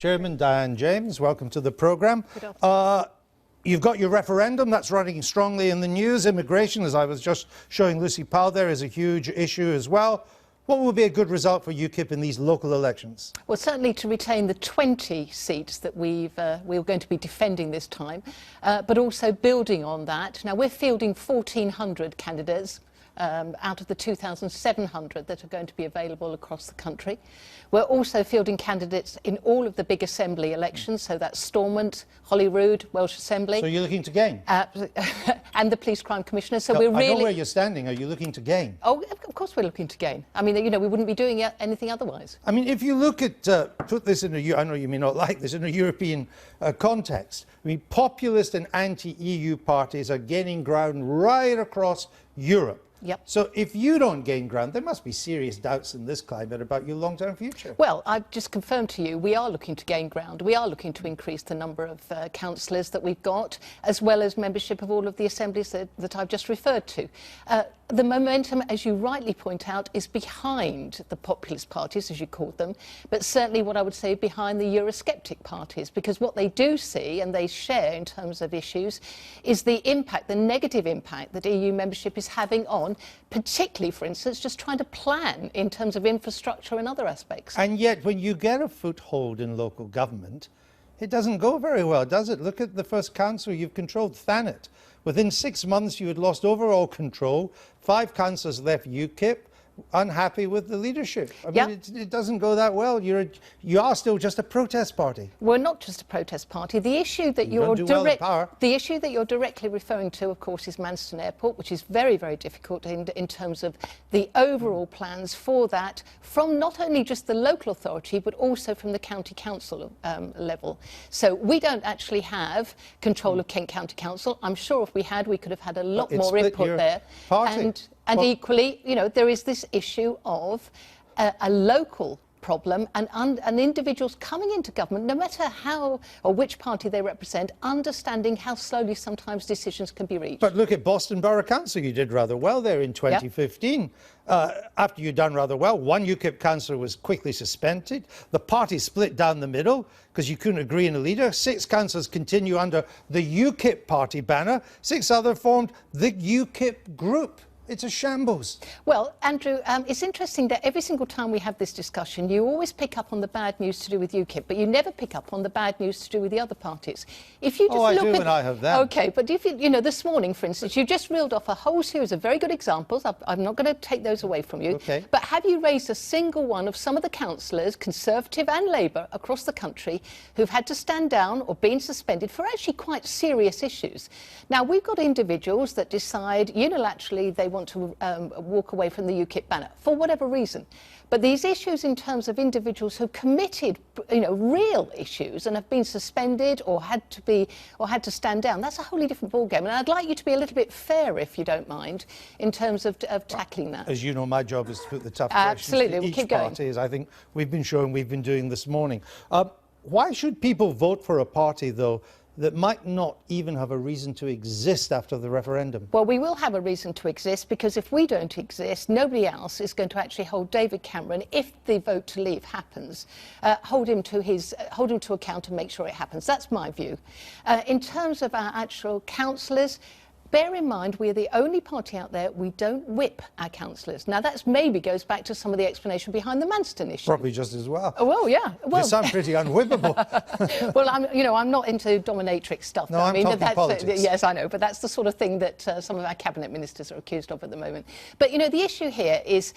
Chairman Diane James, welcome to the programme. You've got your referendum that's running strongly in the news. Immigration, as I was just showing Lucy Powell there, is a huge issue as well. What will be a good result for UKIP in these local elections? Well, certainly to retain the 20 seats that we're going to be defending this time, but also building on that. Now, we're fielding 1,400 candidates out of the 2,700 that are going to be available across the country. We're also fielding candidates in all of the big assembly elections, so that's Stormont, Holyrood, Welsh Assembly. So you're looking to gain? And the Police Crime Commissioner. So I know where you're standing. Are you looking to gain? Oh, of course we're looking to gain. I mean, you know, we wouldn't be doing anything otherwise. I mean, if you look at, put this in I know you may not like this, in a European context, I mean, populist and anti-EU parties are gaining ground right across Europe. Yep. So if you don't gain ground, there must be serious doubts in this climate about your long-term future. Well, I've just confirmed to you, we are looking to gain ground. We are looking to increase the number of councillors that we've got, as well as membership of all of the assemblies that I've just referred to. The momentum, as you rightly point out, is behind the populist parties, as you called them, but certainly what I would say behind the Eurosceptic parties, because what they do see and they share in terms of issues is the impact, the negative impact that EU membership is having on, particularly, for instance, just trying to plan in terms of infrastructure and other aspects. And yet, when you get a foothold in local government, it doesn't go very well, does it? Look at the first council you've controlled, Thanet. Within 6 months, you had lost overall control. 5 councillors left UKIP, unhappy with the leadership. I mean, it doesn't go that well. You are still just a protest party. We're not just a protest party. The issue that the issue that you're directly referring to, of course, is Manston Airport, which is very, very difficult in terms of the overall plans for that, from not only just the local authority, but also from the county council level. So we don't actually have control of Kent County Council. I'm sure if we had, we could have had a lot more input there. And equally, you know, there is this issue of a local problem and individuals coming into government, no matter how or which party they represent, understanding how slowly sometimes decisions can be reached. But look at Boston Borough Council. You did rather well there in 2015. After you'd done rather well, 1 UKIP councillor was quickly suspended. The party split down the middle because you couldn't agree on a leader. 6 councillors continue under the UKIP party banner. 6 others formed the UKIP group. It's a shambles. Well, Andrew, it's interesting that every single time we have this discussion, you always pick up on the bad news to do with UKIP, but you never pick up on the bad news to do with the other parties. If you just I do when I have that. Okay, but if you know, this morning, for instance, you just reeled off a whole series of very good examples. I'm not going to take those away from you. Okay. But have you raised a single one of some of the councillors, Conservative and Labour, across the country who've had to stand down or been suspended for actually quite serious issues? Now, we've got individuals that decide unilaterally they want to walk away from the UKIP banner for whatever reason. But these issues in terms of individuals who committed, you know, real issues and have been suspended or had to stand down, that's a wholly different ballgame. And I'd like you to be a little bit fair, if you don't mind, in terms of tackling that. As you know, my job is to put the tough questions to each party, as I think we've been doing this morning. Why should people vote for a party, though, that might not even have a reason to exist after the referendum? Well, we will have a reason to exist, because if we don't exist, nobody else is going to actually hold David Cameron, if the vote to leave happens, hold him to account and make sure it happens. That's my view. In terms of our actual councillors, bear in mind, we are the only party out there, we don't whip our councillors. Now, that maybe goes back to some of the explanation behind the Manston issue. Probably just as well. Oh, well, yeah. Well, you sound pretty unwhippable. Well, I'm not into dominatrix stuff. No, I'm talking politics. Yes, I know, but that's the sort of thing that some of our cabinet ministers are accused of at the moment. But, you know, the issue here is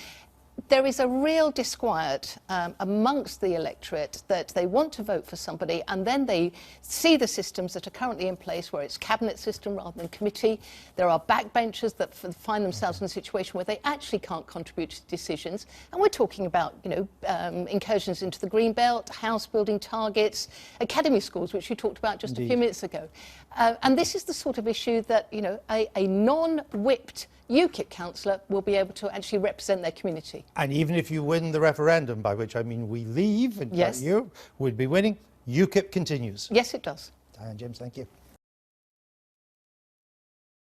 there is a real disquiet amongst the electorate that they want to vote for somebody, and then they see the systems that are currently in place where it's cabinet system rather than committee. There are backbenchers that find themselves in a situation where they actually can't contribute to decisions. And we're talking about, you know, incursions into the green belt, house building targets, academy schools, which you talked about just a few minutes ago. And this is the sort of issue that, you know, a non-whipped UKIP councillor will be able to actually represent their community. And even if you win the referendum, by which I mean we leave, and you would be winning, UKIP continues. Yes, it does. Diane James, thank you.